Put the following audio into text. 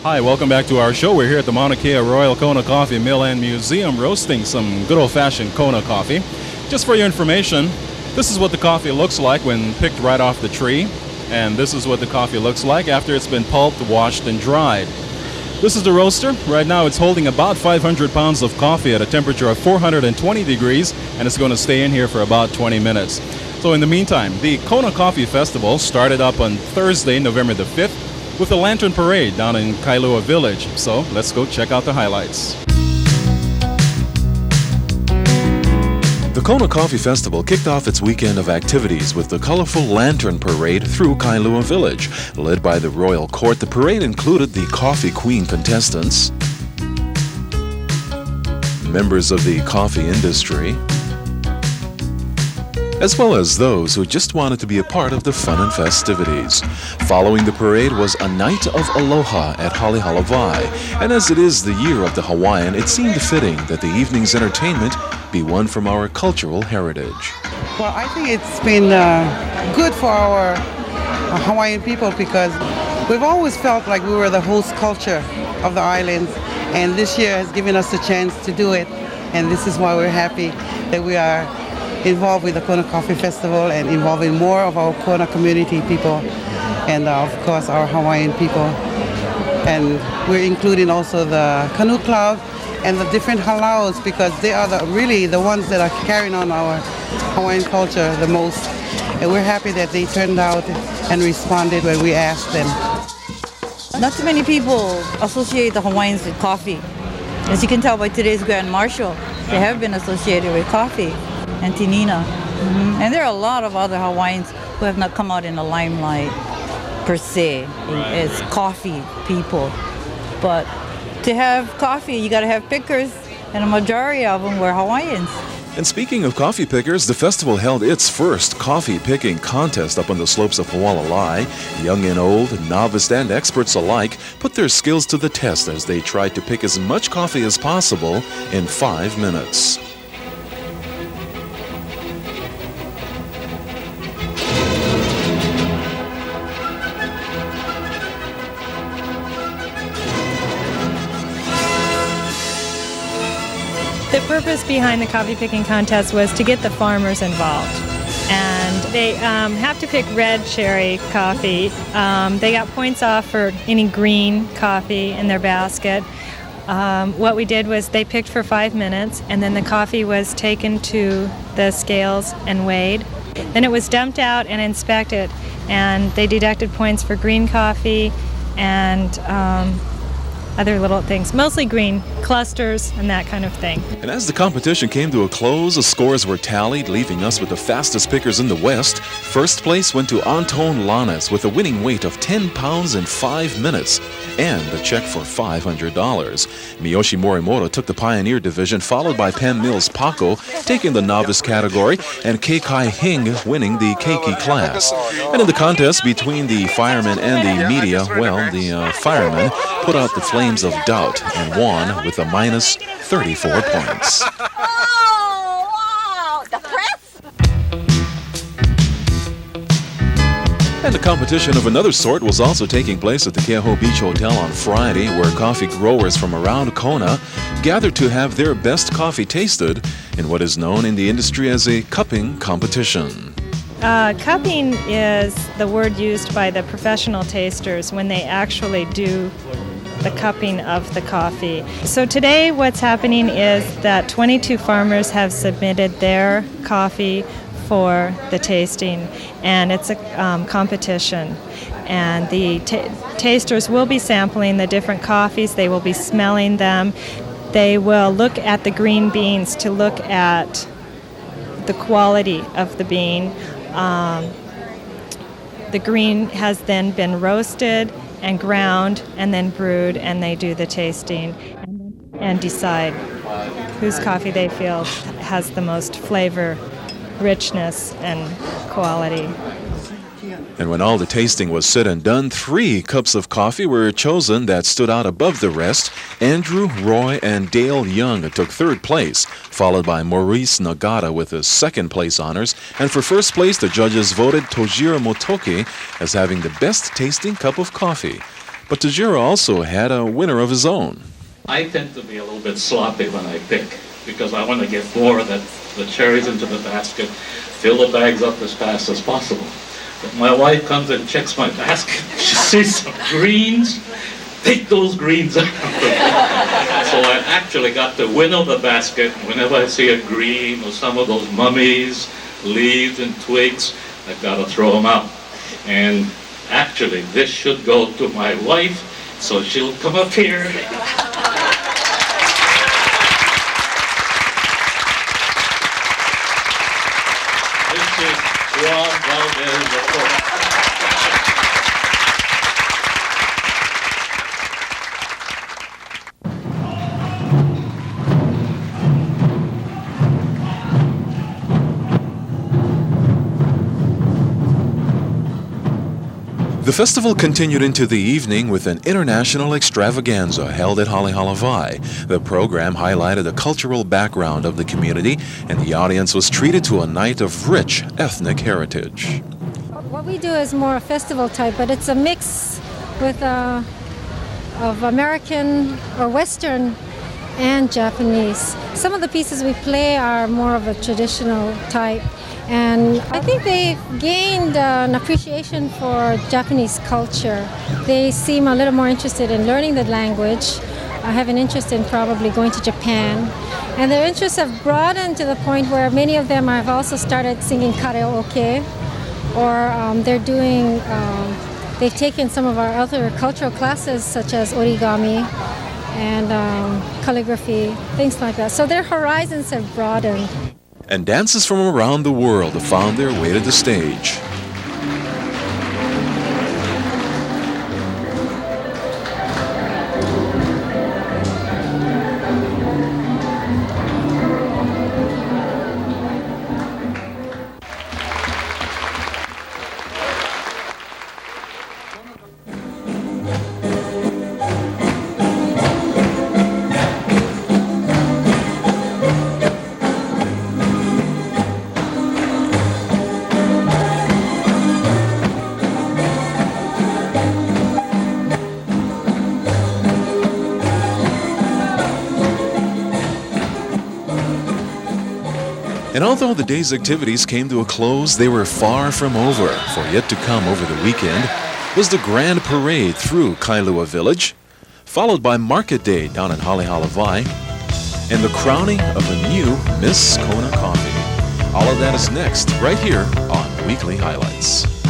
Hi, welcome back to our show. We're here at the Mauna Kea Royal Kona Coffee Mill and Museum roasting some good old-fashioned Kona coffee. Just for your information, this is what the coffee looks like when picked right off the tree, and this is what the coffee looks like after it's been pulped, washed, and dried. This is the roaster. Right now it's holding about 500 pounds of coffee at a temperature of 420 degrees, and it's going to stay in here for about 20 minutes. So in the meantime, the Kona Coffee Festival started up on Thursday, November the 5th, with a lantern parade down in Kailua Village. So let's go check out the highlights. The Kona Coffee Festival kicked off its weekend of activities with the colorful lantern parade through Kailua Village. Led by the Royal Court, the parade included the Coffee Queen contestants, members of the coffee industry, as well as those who just wanted to be a part of the fun and festivities. Following the parade was a night of aloha at Halehalavai, and as it is the year of the Hawaiian, it seemed fitting that the evening's entertainment be one from our cultural heritage. Well, I think it's been good for our Hawaiian people because we've always felt like we were the host culture of the islands, and this year has given us the chance to do it, and this is why we're happy that we are involved with the Kona Coffee Festival and involving more of our Kona community people and of course our Hawaiian people. And we're including also the Canoe Club and the different halaus because they are really the ones that are carrying on our Hawaiian culture the most. And we're happy that they turned out and responded when we asked them. Not too many people associate the Hawaiians with coffee. As you can tell by today's Grand Marshal, they have been associated with coffee and tinina. And there are a lot of other Hawaiians who have not come out in the limelight per se as coffee people. But to have coffee, you got to have pickers, and a majority of them were Hawaiians. And speaking of coffee pickers, the festival held its first coffee picking contest up on the slopes of Hualalai. Young and old, novice and experts alike put their skills to the test as they tried to pick as much coffee as possible in 5 minutes. The purpose behind the coffee picking contest was to get the farmers involved. And they have to pick red cherry coffee. They got points off for any green coffee in their basket. What we did was they picked for 5 minutes, and then the coffee was taken to the scales and weighed. Then it was dumped out and inspected, and they deducted points for green coffee and other little things, mostly green, clusters and that kind of thing. And as the competition came to a close, the scores were tallied, leaving us with the fastest pickers in the West. First place went to Anton Lanes with a winning weight of 10 pounds in 5 minutes and a check for $500. Miyoshi Morimoto took the Pioneer division, followed by Penn Mills Paco taking the novice category and Keikai Hing winning the Keiki class. And in the contest between the firemen and the media, well, the firemen put out the flames of doubt and won with a minus 34 points. Oh, wow! The press? And a competition of another sort was also taking place at the Keauhou Beach Hotel on Friday, where coffee growers from around Kona gathered to have their best coffee tasted in what is known in the industry as a cupping competition. Cupping is the word used by the professional tasters when they actually do the cupping of the coffee. So today what's happening is that 22 farmers have submitted their coffee for the tasting, and it's a competition. And the tasters will be sampling the different coffees, they will be smelling them, they will look at the green beans to look at the quality of the bean. The green has then been roasted and ground and then brewed, and they do the tasting and decide whose coffee they feel has the most flavor, richness, and quality. And when all the tasting was said and done, 3 cups of coffee were chosen that stood out above the rest. Andrew, Roy, and Dale Young took 3rd place, followed by Maurice Nagata with his 2nd place honors. And for 1st place, the judges voted Tojiro Motoki as having the best tasting cup of coffee. But Tajiro also had a winner of his own. I tend to be a little bit sloppy when I pick because I want to get more of the cherries into the basket, fill the bags up as fast as possible. But my wife comes and checks my basket. She sees some greens. Take those greens out. So I actually got to winnow the basket. Whenever I see a green or some of those mummies, leaves and twigs, I've got to throw them out. And actually, this should go to my wife, so she'll come up here. This is Juan Valdez. The festival continued into the evening with an international extravaganza held at Halehalawai. The program highlighted the cultural background of the community, and the audience was treated to a night of rich ethnic heritage. What we do is more a festival type, but it's a mix with of American or Western and Japanese. Some of the pieces we play are more of a traditional type. And I think they've gained an appreciation for Japanese culture. They seem a little more interested in learning the language. I have an interest in probably going to Japan. And their interests have broadened to the point where many of them have also started singing karaoke, or they've taken some of our other cultural classes such as origami and calligraphy, things like that. So their horizons have broadened. And dancers from around the world found their way to the stage. And although the day's activities came to a close, they were far from over, for yet to come over the weekend was the grand parade through Kailua Village, followed by Market Day down in Halehalawai, and the crowning of a new Miss Kona Coffee. All of that is next, right here on Weekly Highlights.